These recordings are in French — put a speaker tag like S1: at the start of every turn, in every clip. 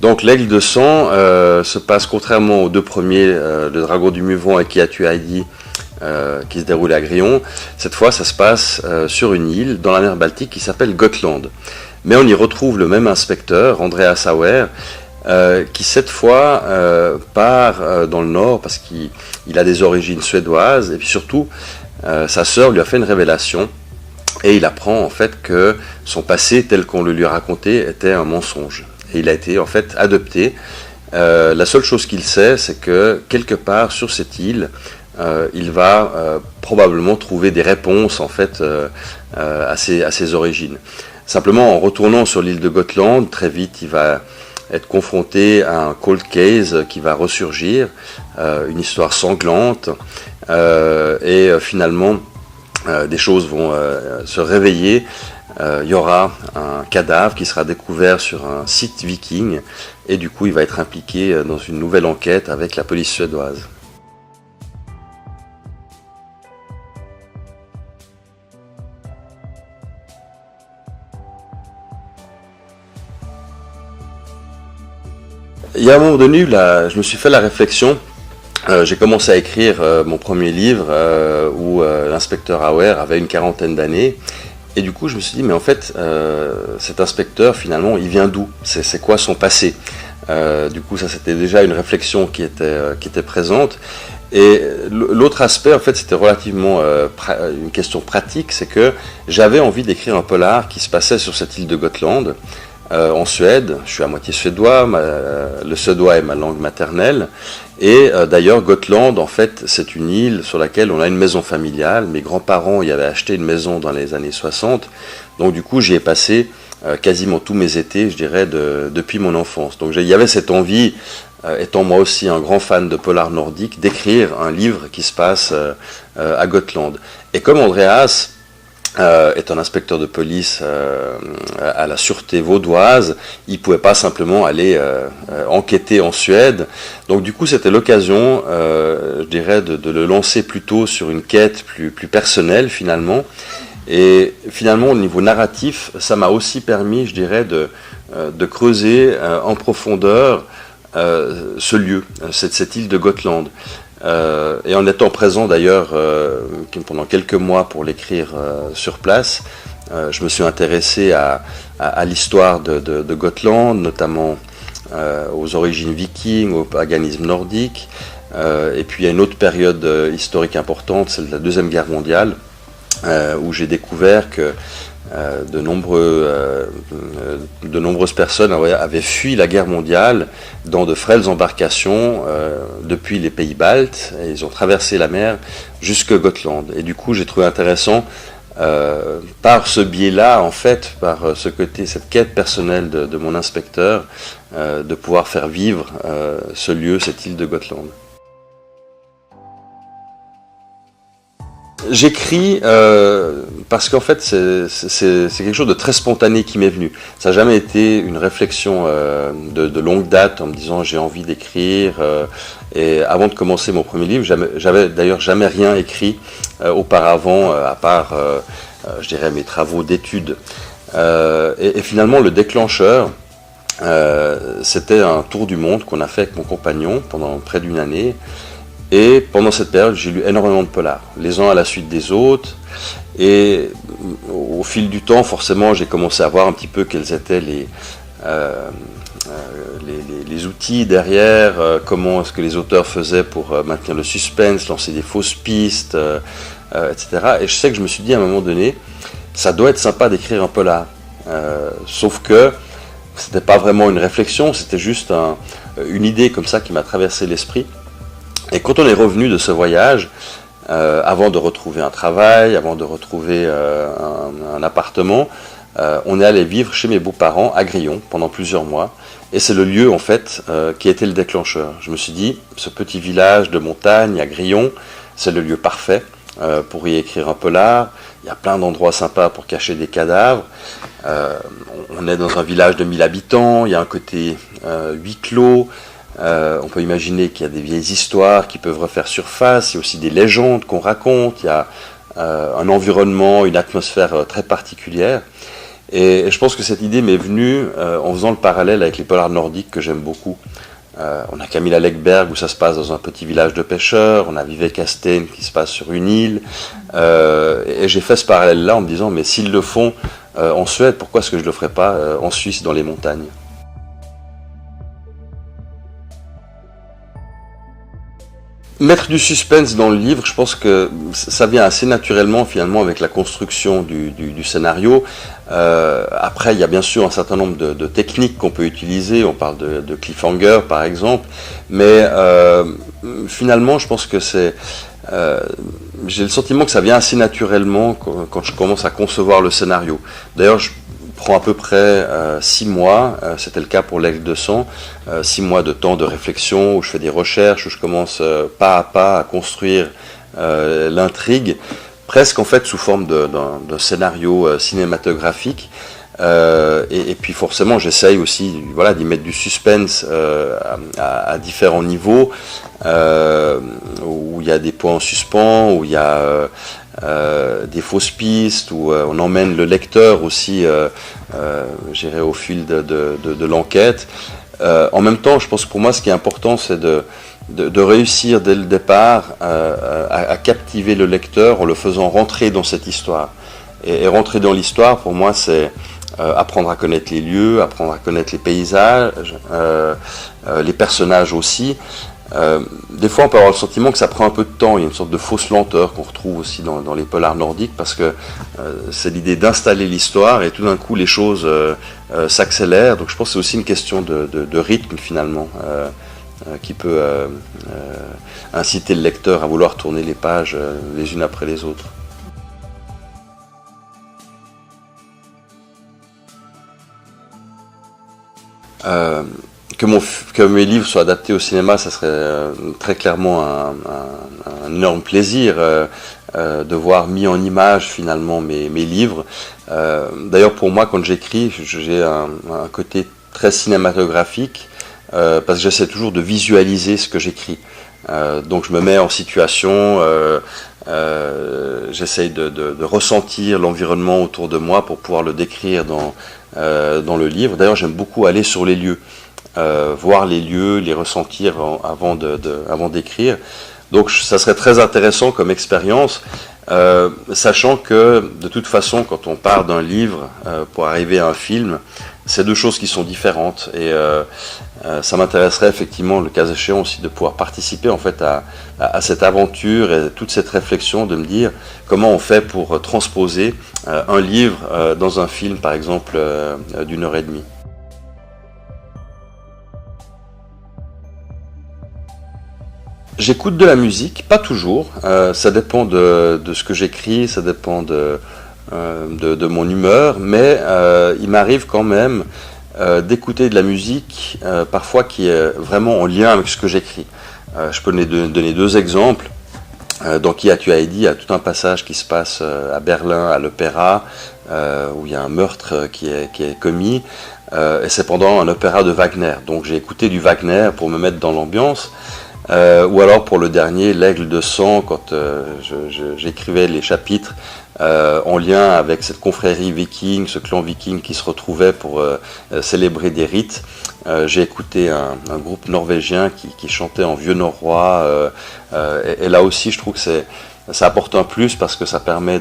S1: Donc l'Aigle de sang se passe, contrairement aux deux premiers, le Dragon du Muvant et Qui a tué Heidi, qui se déroule à Grion, cette fois ça se passe sur une île dans la mer Baltique qui s'appelle Gotland. Mais on y retrouve le même inspecteur, Andreas Auer, qui cette fois part dans le nord parce qu'il a des origines suédoises, et puis surtout sa sœur lui a fait une révélation et il apprend en fait que son passé tel qu'on le lui a raconté était un mensonge. Et il a été en fait adopté. La seule chose qu'il sait, c'est que quelque part sur cette île, il va probablement trouver des réponses en fait à ses origines. Simplement, en retournant sur l'île de Gotland, très vite, il va être confronté à un cold case qui va ressurgir, une histoire sanglante, et finalement, des choses vont se réveiller. Il y aura un cadavre qui sera découvert sur un site viking, et du coup il va être impliqué dans une nouvelle enquête avec la police suédoise. Il y a un moment donné, là, je me suis fait la réflexion. J'ai commencé à écrire mon premier livre où l'inspecteur Auer avait une quarantaine d'années. Et du coup, je me suis dit, mais en fait, cet inspecteur, finalement, il vient d'où? C'est quoi son passé? Du coup, ça, c'était déjà une réflexion qui était présente. Et l'autre aspect, en fait, c'était relativement une question pratique, c'est que j'avais envie d'écrire un polar qui se passait sur cette île de Gotland, en Suède. Je suis à moitié suédois, le suédois est ma langue maternelle. Et d'ailleurs, Gotland, en fait, c'est une île sur laquelle on a une maison familiale. Mes grands-parents y avaient acheté une maison dans les années 60. Donc du coup, j'y ai passé quasiment tous mes étés, je dirais, depuis mon enfance. Donc il y avait cette envie, étant moi aussi un grand fan de polar nordique, d'écrire un livre qui se passe à Gotland. Et comme Andreas est un inspecteur de police à la sûreté vaudoise, il ne pouvait pas simplement aller enquêter en Suède. Donc du coup, c'était l'occasion, je dirais, de le lancer plutôt sur une quête plus personnelle finalement. Et finalement, au niveau narratif, ça m'a aussi permis, je dirais, de creuser en profondeur ce lieu, cette île de Gotland. Et en étant présent d'ailleurs pendant quelques mois pour l'écrire sur place, je me suis intéressé à l'histoire de Gotland, notamment aux origines vikings, au paganisme nordique. Et puis il y a une autre période historique importante, celle de la Deuxième Guerre mondiale, où j'ai découvert que de nombreuses personnes avaient fui la guerre mondiale dans de frêles embarcations depuis les pays baltes, et ils ont traversé la mer jusque Gotland. Et du coup, j'ai trouvé intéressant, par ce biais-là, en fait, par ce côté, cette quête personnelle de mon inspecteur, de pouvoir faire vivre ce lieu, cette île de Gotland. J'écris parce qu'en fait c'est quelque chose de très spontané qui m'est venu. Ça n'a jamais été une réflexion de longue date en me disant j'ai envie d'écrire. Et avant de commencer mon premier livre, j'avais d'ailleurs jamais rien écrit auparavant, à part je dirais mes travaux d'études. Et finalement le déclencheur, c'était un tour du monde qu'on a fait avec mon compagnon pendant près d'une année. Et pendant cette période, j'ai lu énormément de polars, les uns à la suite des autres. Et au fil du temps, forcément, j'ai commencé à voir un petit peu quels étaient les outils derrière, comment est-ce que les auteurs faisaient pour maintenir le suspense, lancer des fausses pistes, etc. Et je sais que je me suis dit à un moment donné, ça doit être sympa d'écrire un polar. Sauf que c'était pas vraiment une réflexion, c'était juste une idée comme ça qui m'a traversé l'esprit. Et quand on est revenu de ce voyage, avant de retrouver un travail, avant de retrouver un appartement, on est allé vivre chez mes beaux-parents à Grion pendant plusieurs mois. Et c'est le lieu, en fait, qui a été le déclencheur. Je me suis dit, ce petit village de montagne à Grillon, c'est le lieu parfait pour y écrire un polar. Il y a plein d'endroits sympas pour cacher des cadavres. On est dans un village de 1000 habitants, il y a un côté huis clos. On peut imaginer qu'il y a des vieilles histoires qui peuvent refaire surface. Il y a aussi des légendes qu'on raconte. Il y a un environnement, une atmosphère très particulière. Et je pense que cette idée m'est venue en faisant le parallèle avec les polars nordiques que j'aime beaucoup. On a Camilla Läckberg où ça se passe dans un petit village de pêcheurs, on a Vivek Asteen qui se passe sur une île, et j'ai fait ce parallèle-là en me disant, mais s'ils le font en Suède, pourquoi est-ce que je ne le ferais pas en Suisse dans les montagnes ? Mettre du suspense dans le livre, je pense que ça vient assez naturellement finalement avec la construction du scénario. Après, il y a bien sûr un certain nombre de techniques qu'on peut utiliser. On parle de cliffhanger par exemple, mais finalement, je pense que j'ai le sentiment que ça vient assez naturellement quand je commence à concevoir le scénario. D'ailleurs, je prends à peu près 6 mois, c'était le cas pour l'Aigle de sang, 6 mois de temps de réflexion où je fais des recherches, où je commence pas à pas à construire l'intrigue, presque en fait sous forme d'un scénario cinématographique. Et puis forcément j'essaye aussi d'y mettre du suspense à différents niveaux, où il y a des points en suspens, où il y a des fausses pistes, où on emmène le lecteur aussi au fil de l'enquête. En même temps, je pense que pour moi ce qui est important c'est de réussir dès le départ à captiver le lecteur en le faisant rentrer dans cette histoire. Et rentrer dans l'histoire pour moi c'est apprendre à connaître les lieux, apprendre à connaître les paysages, les personnages aussi. Des fois on peut avoir le sentiment que ça prend un peu de temps, il y a une sorte de fausse lenteur qu'on retrouve aussi dans les polars nordiques parce que c'est l'idée d'installer l'histoire et tout d'un coup les choses s'accélèrent, donc je pense que c'est aussi une question de rythme finalement qui peut inciter le lecteur à vouloir tourner les pages les unes après les autres. Que mes livres soient adaptés au cinéma, ça serait très clairement un énorme plaisir de voir mis en image finalement mes livres. D'ailleurs pour moi quand j'écris, j'ai un côté très cinématographique parce que j'essaie toujours de visualiser ce que j'écris. Donc je me mets en situation, j'essaye de ressentir l'environnement autour de moi pour pouvoir le décrire dans le livre. D'ailleurs j'aime beaucoup aller sur les lieux. Voir les lieux, les ressentir avant d'écrire. Donc ça serait très intéressant comme expérience, sachant que de toute façon quand on part d'un livre pour arriver à un film, c'est deux choses qui sont différentes et ça m'intéresserait effectivement le cas échéant aussi de pouvoir participer en fait à cette aventure et toute cette réflexion de me dire comment on fait pour transposer un livre dans un film par exemple d'1 heure et demie. J'écoute de la musique, pas toujours, ça dépend de ce que j'écris, ça dépend de mon humeur, mais il m'arrive quand même d'écouter de la musique parfois qui est vraiment en lien avec ce que j'écris. Je peux donner 2 exemples. Dans Qui as-tu Heidi, il y a tout un passage qui se passe à Berlin, à l'opéra, où il y a un meurtre qui est commis, et c'est pendant un opéra de Wagner. Donc j'ai écouté du Wagner pour me mettre dans l'ambiance. Ou alors pour le dernier, l'Aigle de sang, quand j'écrivais les chapitres en lien avec cette confrérie viking, ce clan viking qui se retrouvait pour célébrer des rites. J'ai écouté un groupe norvégien qui chantait en vieux norrois, et là aussi je trouve que ça apporte un plus parce que ça permet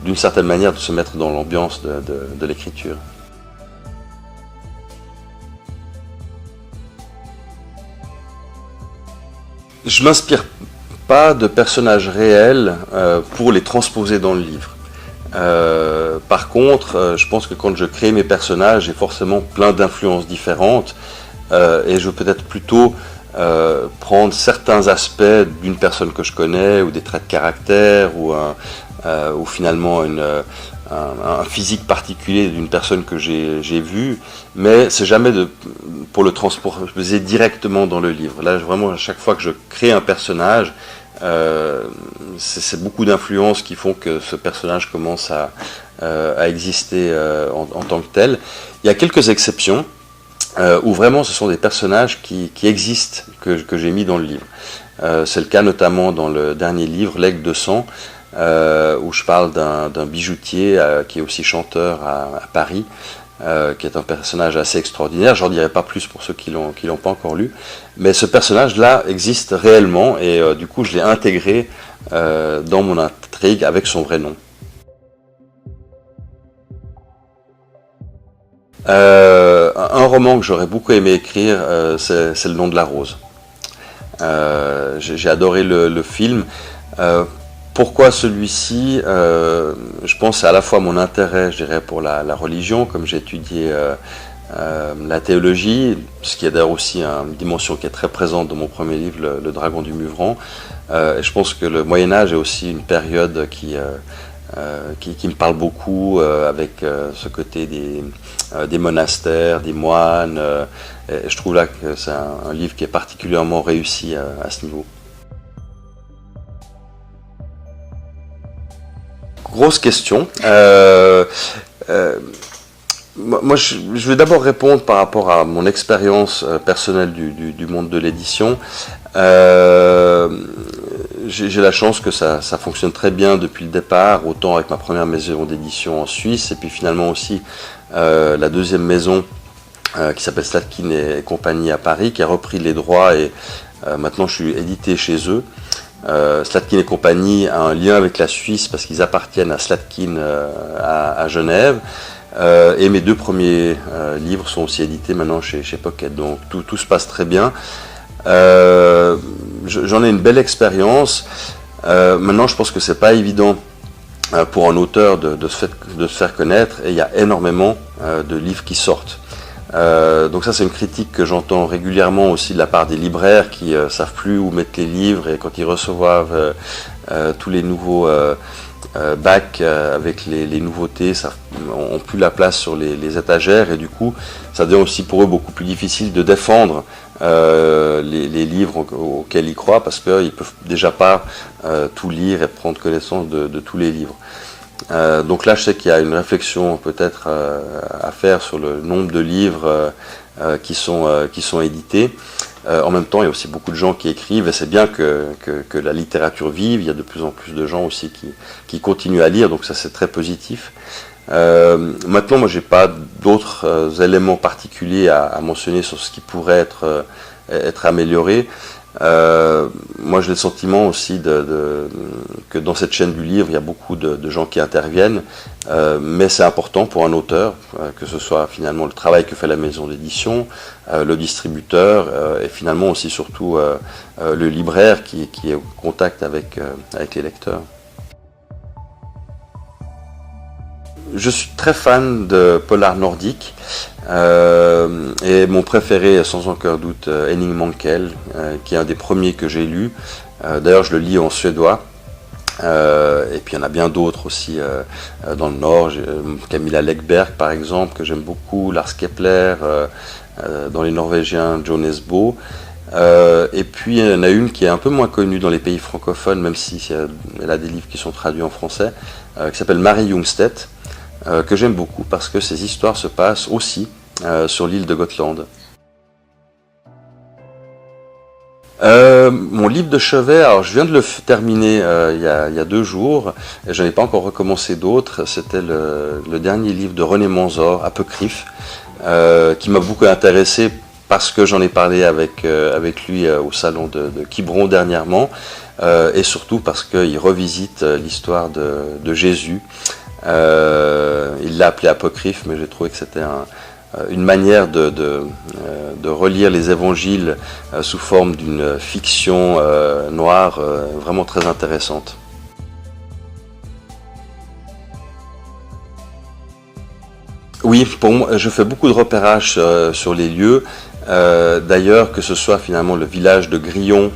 S1: d'une certaine manière de se mettre dans l'ambiance de l'écriture. Je m'inspire pas de personnages réels pour les transposer dans le livre. Par contre, je pense que quand je crée mes personnages, j'ai forcément plein d'influences différentes et je veux peut-être plutôt prendre certains aspects d'une personne que je connais ou des traits de caractère ou finalement un physique particulier d'une personne que j'ai vue, mais c'est jamais pour le transposer directement dans le livre. Là, vraiment, à chaque fois que je crée un personnage, c'est beaucoup d'influences qui font que ce personnage commence à exister en tant que tel. Il y a quelques exceptions où vraiment ce sont des personnages qui existent, que j'ai mis dans le livre. C'est le cas notamment dans le dernier livre, L'Aigle de sang, où je parle d'un bijoutier qui est aussi chanteur à Paris, qui est un personnage assez extraordinaire. J'en dirai pas plus pour ceux qui l'ont pas encore lu, mais ce personnage-là existe réellement et du coup je l'ai intégré dans mon intrigue avec son vrai nom. Un roman que j'aurais beaucoup aimé écrire, c'est Le nom de la rose. J'ai adoré le film. Pourquoi celui-ci? Je pense que c'est à la fois mon intérêt, je dirais, pour la religion, comme j'ai étudié la théologie, ce qui est d'ailleurs aussi une dimension qui est très présente dans mon premier livre, Le Dragon du Muvran. Et je pense que le Moyen-Âge est aussi une période qui me parle beaucoup, avec ce côté des monastères, des moines. Et je trouve là que c'est un livre qui est particulièrement réussi à ce niveau. Grosse question. Moi, je vais d'abord répondre par rapport à mon expérience personnelle du monde de l'édition. J'ai la chance que ça fonctionne très bien depuis le départ, autant avec ma première maison d'édition en Suisse, et puis finalement aussi la deuxième maison qui s'appelle Slatkin et compagnie à Paris, qui a repris les droits et maintenant je suis édité chez eux. Slatkin et compagnie a un lien avec la Suisse parce qu'ils appartiennent à Slatkin à Genève. Et mes deux premiers livres sont aussi édités maintenant chez Pocket, donc tout se passe très bien. J'en ai une belle expérience. Maintenant, je pense que c'est pas évident pour un auteur de se faire connaître, et il y a énormément de livres qui sortent. Donc ça, c'est une critique que j'entends régulièrement aussi de la part des libraires qui savent plus où mettre les livres, et quand ils reçoivent tous les nouveaux bacs avec les nouveautés, ça n'ont plus la place sur les étagères, et du coup ça devient aussi pour eux beaucoup plus difficile de défendre les livres auxquels ils croient, parce qu'ils ne peuvent déjà pas tout lire et prendre connaissance de tous les livres. Donc là, je sais qu'il y a une réflexion peut-être à faire sur le nombre de livres qui sont édités. En même temps, il y a aussi beaucoup de gens qui écrivent, et c'est bien que la littérature vive. Il y a de plus en plus de gens aussi qui continuent à lire, donc ça, c'est très positif. Maintenant, moi, j'ai pas d'autres éléments particuliers à mentionner sur ce qui pourrait être amélioré. Moi, j'ai le sentiment aussi que dans cette chaîne du livre, il y a beaucoup de gens qui interviennent, mais c'est important pour un auteur, que ce soit finalement le travail que fait la maison d'édition, le distributeur, et finalement aussi surtout le libraire qui est au contact avec les lecteurs. Je suis très fan de polar nordique, et mon préféré, sans aucun doute, Henning Mankell, qui est un des premiers que j'ai lu. D'ailleurs, je le lis en suédois. Et puis il y en a bien d'autres aussi dans le Nord. Camilla Läckberg, par exemple, que j'aime beaucoup, Lars Kepler, dans les Norvégiens, Jo Nesbø. Et puis il y en a une qui est un peu moins connue dans les pays francophones, même si elle a des livres qui sont traduits en français, qui s'appelle Marie Ljungstedt, que j'aime beaucoup parce que ces histoires se passent aussi sur l'île de Gotland. Mon livre de chevet, alors je viens de le terminer il y a 2 jours, et je n'en ai pas encore recommencé d'autres. C'était le dernier livre de René Manzor, Apocryphe, qui m'a beaucoup intéressé parce que j'en ai parlé avec lui au salon de Quiberon dernièrement, et surtout parce qu'il revisite l'histoire de Jésus. Il l'a appelé Apocryphe, mais j'ai trouvé que c'était une manière de relire les évangiles sous forme d'une fiction noire vraiment très intéressante. Oui, pour moi, je fais beaucoup de repérage sur les lieux. D'ailleurs, que ce soit finalement le village de Grillon,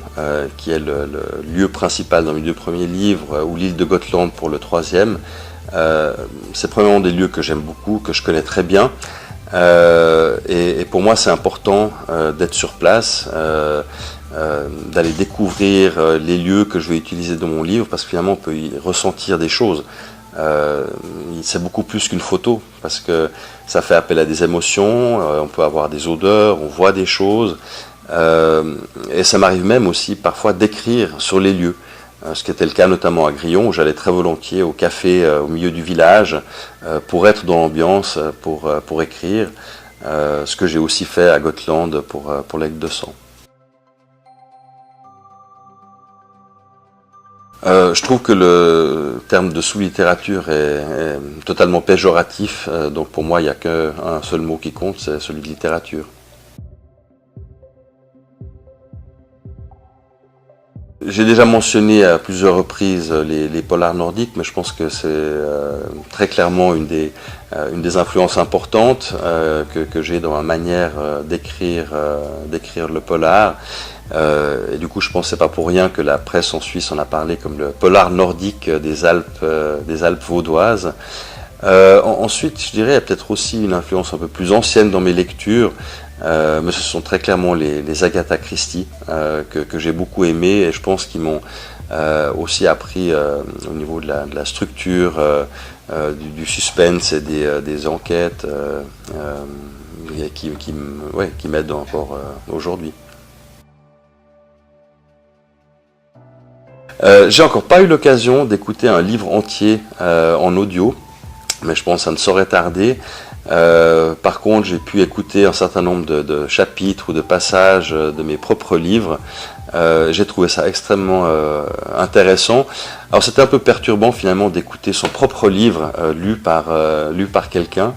S1: qui est le lieu principal dans mes 2 premiers livres, ou l'île de Gotland pour le 3e, C'est premièrement des lieux que j'aime beaucoup, que je connais très bien. Et pour moi, c'est important d'être sur place, d'aller découvrir les lieux que je vais utiliser dans mon livre, parce que finalement, on peut y ressentir des choses. C'est beaucoup plus qu'une photo, parce que ça fait appel à des émotions, on peut avoir des odeurs, on voit des choses, et ça m'arrive même aussi parfois d'écrire sur les lieux. Ce qui était le cas notamment à Grillon, où j'allais très volontiers au café au milieu du village pour être dans l'ambiance, pour écrire, ce que j'ai aussi fait à Gotland pour l'Aigle de Sang. Je trouve que le terme de sous-littérature est totalement péjoratif, donc pour moi il n'y a qu'un seul mot qui compte, c'est celui de littérature. J'ai déjà mentionné à plusieurs reprises les polars nordiques, mais je pense que c'est très clairement une des influences importantes que j'ai dans ma manière d'écrire le polar. Et du coup, je pense que c'est pas pour rien que la presse en Suisse en a parlé comme le polar nordique des Alpes vaudoises. Ensuite, je dirais, il y a peut-être aussi une influence un peu plus ancienne dans mes lectures, mais ce sont très clairement les Agatha Christie que j'ai beaucoup aimé, et je pense qu'ils m'ont aussi appris au niveau de la structure, du suspense et des enquêtes qui m'aident encore aujourd'hui. J'ai encore pas eu l'occasion d'écouter un livre entier en audio, mais je pense que ça ne saurait tarder. Par contre, j'ai pu écouter un certain nombre de chapitres ou de passages de mes propres livres. J'ai trouvé ça extrêmement intéressant. Alors c'était un peu perturbant finalement d'écouter son propre livre lu par quelqu'un.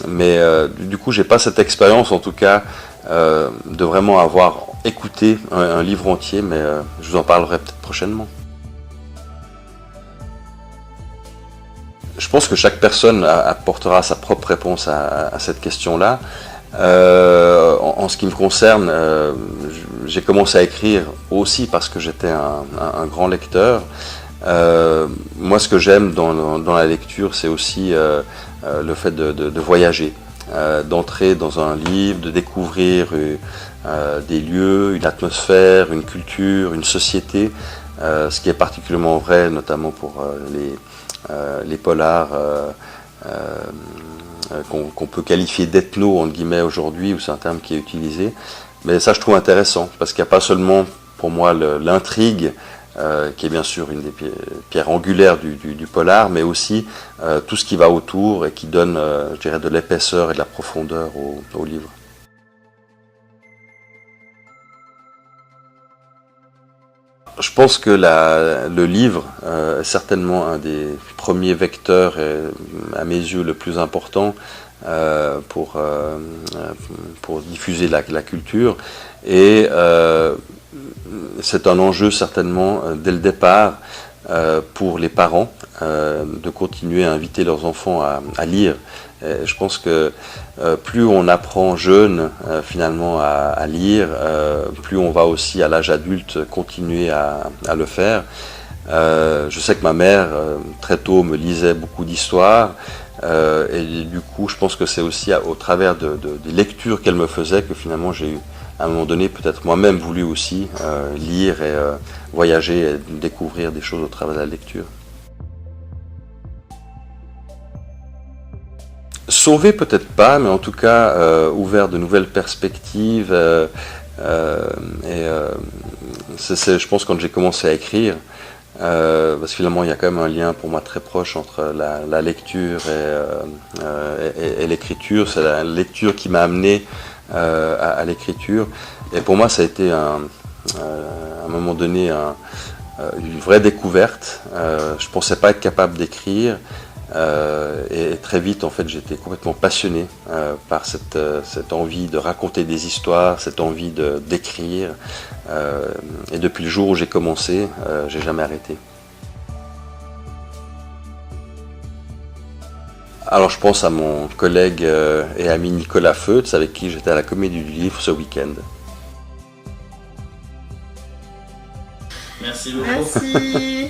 S1: Mais du coup, j'ai pas cette expérience en tout cas de vraiment avoir écouté un livre entier, mais je vous en parlerai peut-être prochainement. Je pense que chaque personne apportera sa propre réponse à cette question-là. En ce qui me concerne, j'ai commencé à écrire aussi parce que j'étais un grand lecteur. Moi, ce que j'aime dans la lecture, c'est aussi le fait de voyager, d'entrer dans un livre, de découvrir des lieux, une atmosphère, une culture, une société, ce qui est particulièrement vrai notamment pour les polars qu'on peut qualifier d'ethno entre guillemets aujourd'hui, ou c'est un terme qui est utilisé. Mais ça, je trouve intéressant parce qu'il n'y a pas seulement pour moi l'intrigue, qui est bien sûr une des pierres angulaires du polar, mais aussi tout ce qui va autour et qui donne, je dirais, de l'épaisseur et de la profondeur au livre. Je pense que le livre est certainement un des premiers vecteurs, et à mes yeux le plus important pour diffuser la culture. Et c'est un enjeu certainement dès le départ pour les parents de continuer à inviter leurs enfants à lire. Et je pense que plus on apprend jeune finalement à lire, plus on va aussi à l'âge adulte continuer à le faire. Je sais que ma mère très tôt me lisait beaucoup d'histoires, et du coup je pense que c'est aussi au travers des lectures qu'elle me faisait que finalement j'ai eu à un moment donné peut-être moi-même voulu aussi lire et voyager et découvrir des choses au travers de la lecture. Sauver peut-être pas, mais en tout cas ouvert de nouvelles perspectives. Je pense quand j'ai commencé à écrire, parce que finalement il y a quand même un lien pour moi très proche entre la lecture et l'écriture. C'est la lecture qui m'a amené à l'écriture. Et pour moi ça a été à un moment donné une vraie découverte. Je ne pensais pas être capable d'écrire. Et très vite, en fait, j'étais complètement passionné par cette envie de raconter des histoires, cette envie d'écrire. Et depuis le jour où j'ai commencé, j'ai jamais arrêté. Alors, je pense à mon collègue et ami Nicolas Feutz, avec qui j'étais à la Comédie du Livre ce week-end.
S2: Merci beaucoup.
S3: Merci.